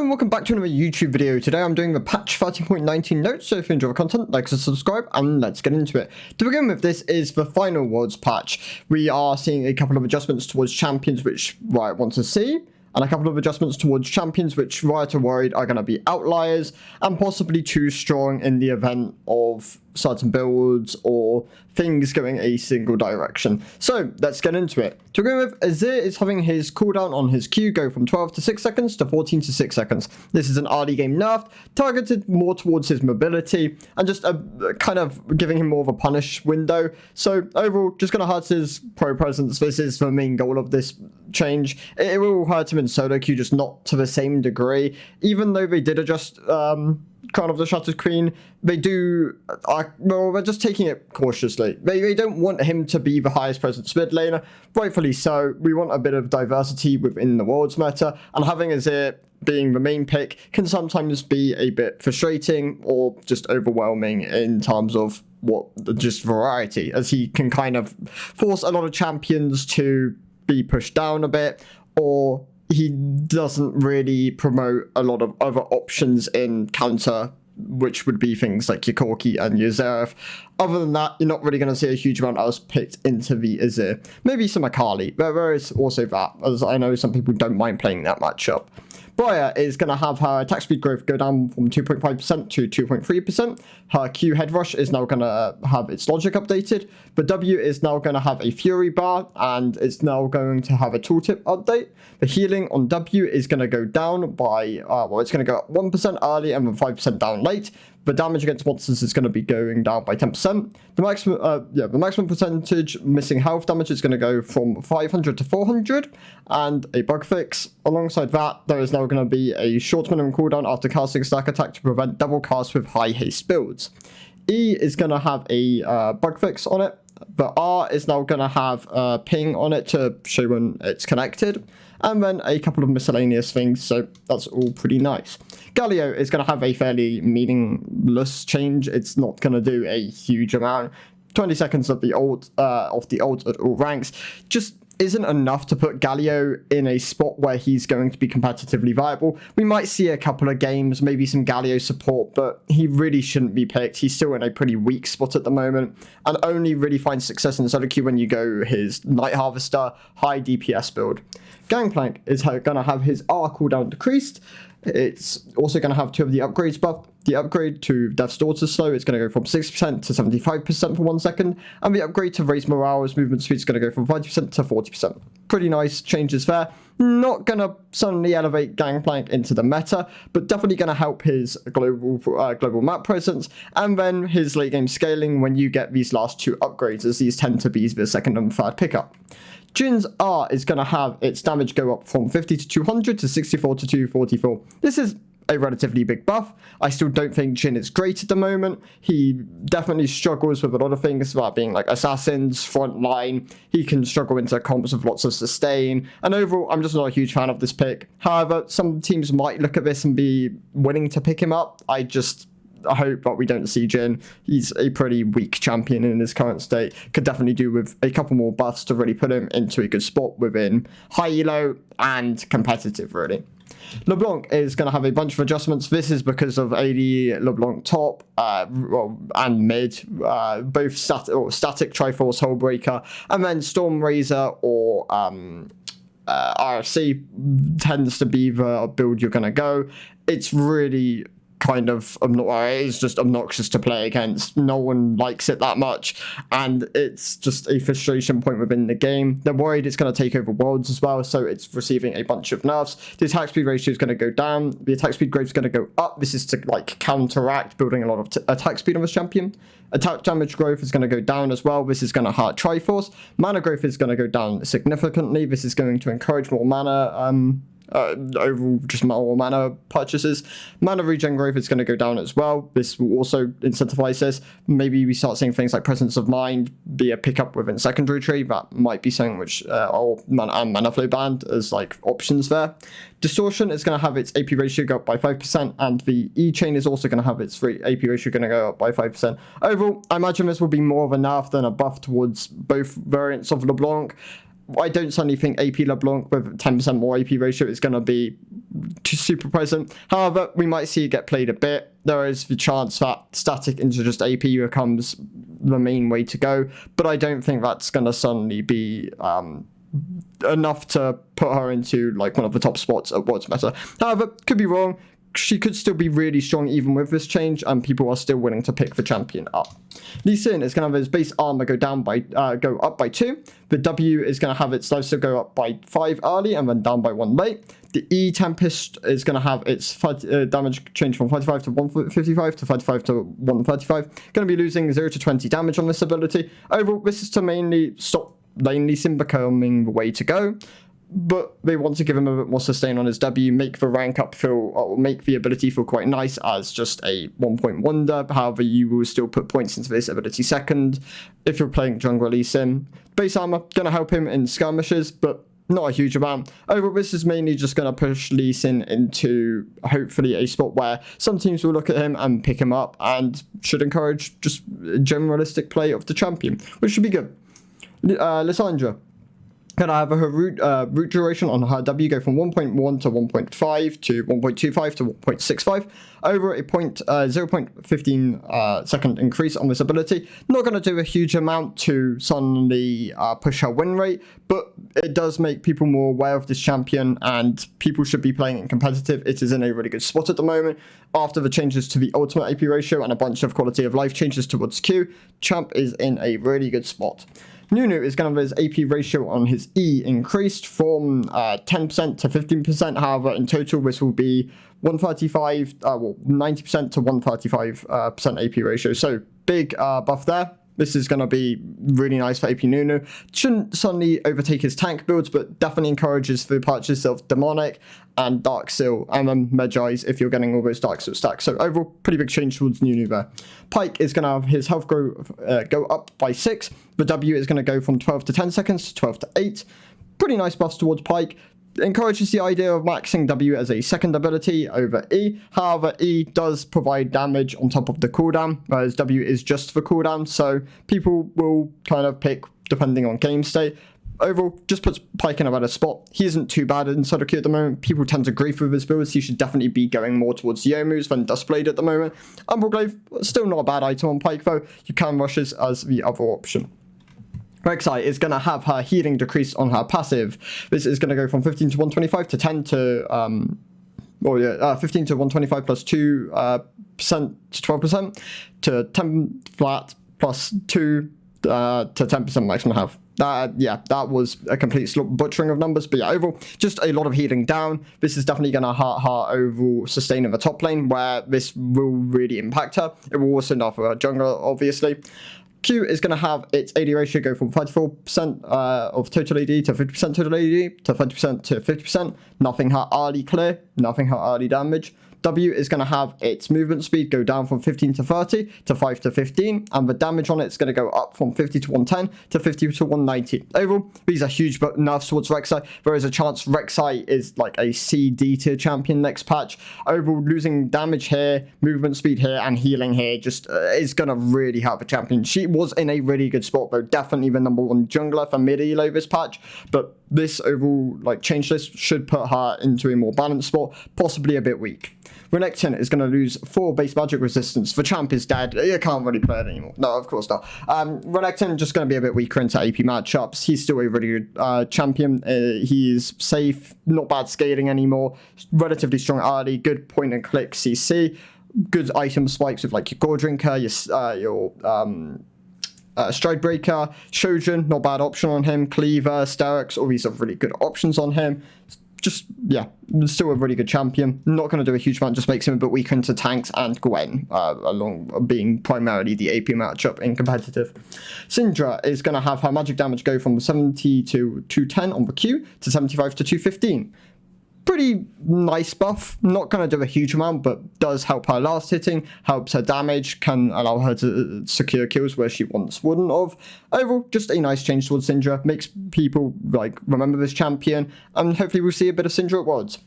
and welcome back to another YouTube video. Today I'm doing the patch 13.19 notes, so if you enjoy the content, like and subscribe, and let's get into it. To begin with, this is the final worlds patch. We are seeing a couple of adjustments towards champions which Riot want to see, and a couple of adjustments towards champions which Riot are worried are going to be outliers, and possibly too strong in the event of certain builds or things going a single direction. So let's get into it. To begin with, Azir is having his cooldown on his Q go from 12 to 6 seconds to 14 to 6 seconds. This is an early game nerf, targeted more towards his mobility, and just kind of giving him more of a punish window. So overall, just going to hurt his pro presence. This is the main goal of this change. It will hurt him in solo queue, just not to the same degree. Even though they did adjust Crown of the Shattered Queen, they do, well, they're just taking it cautiously. They don't want him to be the highest presence mid laner, rightfully so. We want a bit of diversity within the world's meta, and having Azir being the main pick can sometimes be a bit frustrating or just overwhelming in terms of just variety, as he can kind of force a lot of champions to be pushed down a bit, or he doesn't really promote a lot of other options in counter, which would be things like your Corki and your Xerath. Other than that, you're not really going to see a huge amount else picked into the Azir. Maybe some Akali, but there is also that, as I know some people don't mind playing that matchup. Briar is going to have her attack speed growth go down from 2.5% to 2.3%. Her Q head rush is now going to have its logic updated. The W is now going to have a fury bar, and it's now going to have a tooltip update. The healing on W is going to go down by, it's going to go up 1% early and then 5% down late. The damage against monsters is going to be going down by 10%. The maximum percentage missing health damage is going to go from 500 to 400, and a bug fix. Alongside that, there is now going to be a short minimum cooldown after casting a stack attack to prevent double casts with high haste builds. E is going to have a bug fix on it. The R is now going to have a ping on it to show when it's connected, and then a couple of miscellaneous things, so that's all pretty nice. Galio is going to have a fairly meaningless change. It's not going to do a huge amount. 20 seconds of the ult at all ranks just isn't enough to put Galio in a spot where he's going to be competitively viable. We might see a couple of games, maybe some Galio support, but he really shouldn't be picked. He's still in a pretty weak spot at the moment, and only really finds success in solo queue when you go his Night Harvester high DPS build. Gangplank is going to have his R cooldown decreased. It's also going to have 2 of the upgrades buff. The upgrade to Death's Daughter Slow is going to go from 6% to 75% for 1 second, and the upgrade to Raise Morale's movement speed is going to go from 50% to 40%. Pretty nice changes there. Not going to suddenly elevate Gangplank into the meta, but definitely going to help his global map presence, and then his late game scaling when you get these last 2 upgrades, as these tend to be the second and third pickup. Jin's R is going to have its damage go up from 50 to 200 to 64 to 244. This is a relatively big buff. I still don't think Jin is great at the moment. He definitely struggles with a lot of things, about being like assassins, front line. He can struggle into comps with lots of sustain. And overall, I'm just not a huge fan of this pick. However, some teams might look at this and be willing to pick him up. I hope that we don't see Jin. He's a pretty weak champion in his current state. Could definitely do with a couple more buffs to really put him into a good spot within high elo and competitive, really. Leblanc is going to have a bunch of adjustments. This is because of AD Leblanc top and mid, both static Triforce Hullbreaker, and then Storm Razor or RFC tends to be the build you're going to go. It's really kind of it's just obnoxious to play against. No one likes it that much, and it's just a frustration point within the game. They're worried it's going to take over worlds as well, so it's receiving a bunch of nerfs. The attack speed ratio is going to go down. The attack speed growth is going to go up. This is to like counteract building a lot of attack speed on this champion. Attack damage growth is going to go down as well. This is going to hurt Triforce. Mana growth is going to go down significantly. This is going to encourage more mana overall just more mana purchases. Mana regen growth is going to go down as well. This will also incentivize this. Maybe we start seeing things like Presence of Mind be a pickup within secondary tree. That might be something which or mana flow band as like options there. Distortion is going to have its AP ratio go up by 5%, and the E chain is also going to have its AP ratio going to go up by 5%. Overall, I imagine this will be more of a nerf than a buff towards both variants of LeBlanc. I don't suddenly think AP LeBlanc with 10% more AP ratio is going to be super present. However, we might see it get played a bit. There is the chance that static into just AP becomes the main way to go, but I don't think that's going to suddenly be enough to put her into like one of the top spots at Worlds Meta. However, could be wrong. She could still be really strong even with this change, and people are still willing to pick the champion up. Lee Sin is going to have his base armor go up by 2. The W is going to have its lifesteal go up by 5 early and then down by 1 late. The E Tempest is going to have its damage change from 35 to 155 to 35 to 135. Going to be losing 0 to 20 damage on this ability. Overall, this is to mainly stop lane Lee Sin becoming the way to go. But they want to give him a bit more sustain on his W, make the rank up feel, or make the ability feel quite nice as just a 1-point wonder. However, you will still put points into this ability second if you're playing jungle Lee Sin. Base armor, going to help him in skirmishes, but not a huge amount. Overall, this is mainly just going to push Lee Sin into hopefully a spot where some teams will look at him and pick him up and should encourage just generalistic play of the champion, which should be good. Lissandra. Going to have her root duration on her W go from 1.1 to 1.5 to 1.25 to 1.65, over a 0.15 second increase on this ability. Not going to do a huge amount to suddenly push her win rate, but it does make people more aware of this champion, and people should be playing it competitive. It is in a really good spot at the moment. After the changes to the ultimate AP ratio and a bunch of quality of life changes towards Q, Champ is in a really good spot. Nunu is going to have his AP ratio on his E increased from 10% to 15%. However, in total, this will be 90% to 135% AP ratio. So big buff there. This is going to be really nice for AP Nunu. Shouldn't suddenly overtake his tank builds, but definitely encourages the purchase of Demonic and Dark Seal, and then Magi's if you're getting all those Dark Seal stacks. So overall, pretty big change towards Nunu there. Pyke is going to have his health go up by 6. The W is going to go from 12 to 10 seconds to 12 to 8. Pretty nice buffs towards Pyke. Encourages the idea of maxing W as a second ability over E. However, E does provide damage on top of the cooldown, whereas W is just for cooldown, so people will kind of pick depending on game state. Overall, just puts Pyke in a better spot. He isn't too bad in solo queue at the moment. People tend to grief with his builds. He should definitely be going more towards Youmu's than Duskblade at the moment. Umbral still not a bad item on Pyke though. You can rush this as the other option. Rek'Sai is going to have her healing decrease on her passive. This is going to go from 15 to 125 to 10 to 15 to 125 plus 2% to 12% to 10 flat plus 2 to 10% maximum health. That was a complete butchering of numbers, but yeah, overall, just a lot of healing down. This is definitely going to hurt her overall sustain of the top lane, where this will really impact her. It will also nerf her jungler, obviously. Q is going to have its AD ratio go from 34% of total AD to 50% total AD to 30% to 50%. Nothing her early clear, nothing her early damage. W is going to have its movement speed go down from 15 to 30 to 5 to 15, and the damage on it is going to go up from 50 to 110 to 50 to 190. Overall, these are huge nerfs towards Rek'Sai. There is a chance Rek'Sai is like a CD tier champion next patch. Overall, losing damage here, movement speed here, and healing here just is going to really help the champion. She was in a really good spot though, definitely the #1 jungler for mid-elo this patch, but this overall change list should put her into a more balanced spot, possibly a bit weak. Renekton is going to lose 4 base magic resistance. The champ is dead. You can't really play it anymore. No, of course not. Renekton just going to be a bit weaker into AP matchups. He's still a really good champion. He's safe, not bad scaling anymore. Relatively strong early, good point and click CC. Good item spikes with like your Gore Drinker, your Stride Breaker, Shojin, not bad option on him. Cleaver, Sterix, all these are really good options on him. Just, yeah, still a really good champion. Not going to do a huge amount, just makes him a bit weaker into tanks and Gwen, along being primarily the AP matchup in competitive. Syndra is going to have her magic damage go from 70 to 210 on the Q to 75 to 215. Pretty nice buff, not going to do a huge amount, but does help her last hitting, helps her damage, can allow her to secure kills where she once wouldn't have. Overall, just a nice change towards Syndra, makes people remember this champion, and hopefully we'll see a bit of Syndra at Worlds.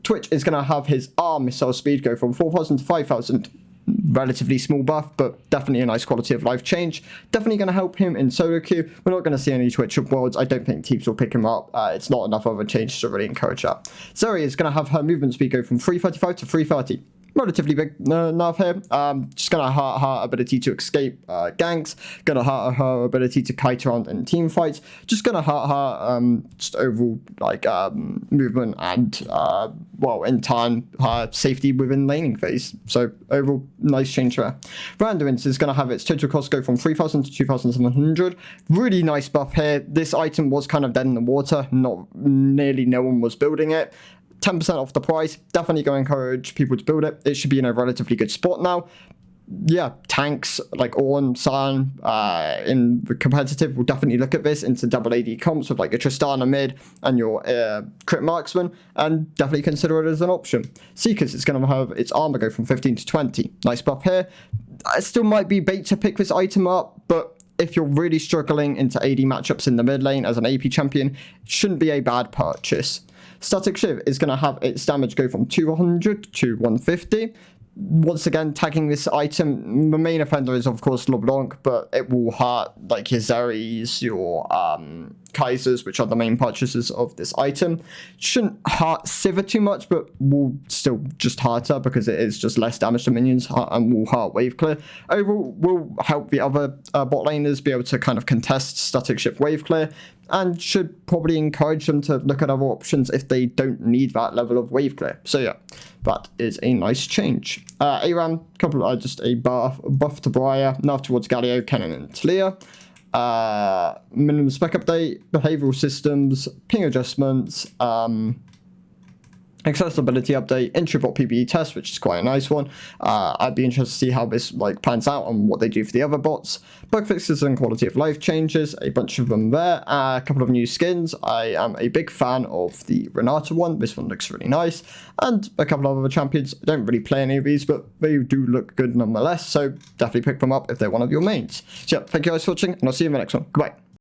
Twitch is going to have his R missile speed go from 4,000 to 5,000. relatively small buff, but definitely a nice quality of life change. Definitely going to help him in solo queue. We're not going to see any Twitch worlds. I don't think teams will pick him up. It's not enough of a change to really encourage that. Zoe is going to have her movement speed go from 335 to 330. Relatively big nerf here. Just gonna hurt her ability to escape ganks, gonna hurt her ability to kite around in team fights, just gonna hurt her just overall like movement and well, in time her safety within laning phase. So overall nice change there. Randomins is gonna have its total cost go from 3,000 to 2,700. Really nice buff here. This item was kind of dead in the water, not nearly no one was building it. 10% off the price, definitely going to encourage people to build it. It should be in a relatively good spot now. Yeah, tanks like Ornn, Sion, in the competitive will definitely look at this into double AD comps with like a Tristana mid and your crit marksman, and definitely consider it as an option. Seekers is going to have its armor go from 15 to 20. Nice buff here. It still might be bait to pick this item up, but if you're really struggling into AD matchups in the mid lane as an AP champion, it shouldn't be a bad purchase. Static Shiv is going to have its damage go from 200 to 150. Once again, tagging this item, the main offender is of course Leblanc, but it will hurt like your Zeris, your Kaisers, which are the main purchasers of this item. Shouldn't hurt Sivir too much, but will still just hurt her because it is just less damage to minions and will hurt wave clear. Overall, will help the other bot laners be able to kind of contest Static Shiv wave clear, and should probably encourage them to look at other options if they don't need that level of wave clear. So yeah, that is a nice change. ARAM, just a buff to Briar, nerf towards Galio, Kennen, and Talia. Minimum spec update, behavioral systems, ping adjustments, accessibility update, intro bot PBE test, which is quite a nice one. I'd be interested to see how this like pans out and what they do for the other bots. Bug fixes and quality of life changes, a bunch of them there. A couple of new skins. I am a big fan of the Renata one. This one looks really nice. And a couple of other champions. I don't really play any of these, but they do look good nonetheless. So definitely pick them up if they're one of your mains. So yeah, thank you guys for watching, and I'll see you in the next one. Goodbye.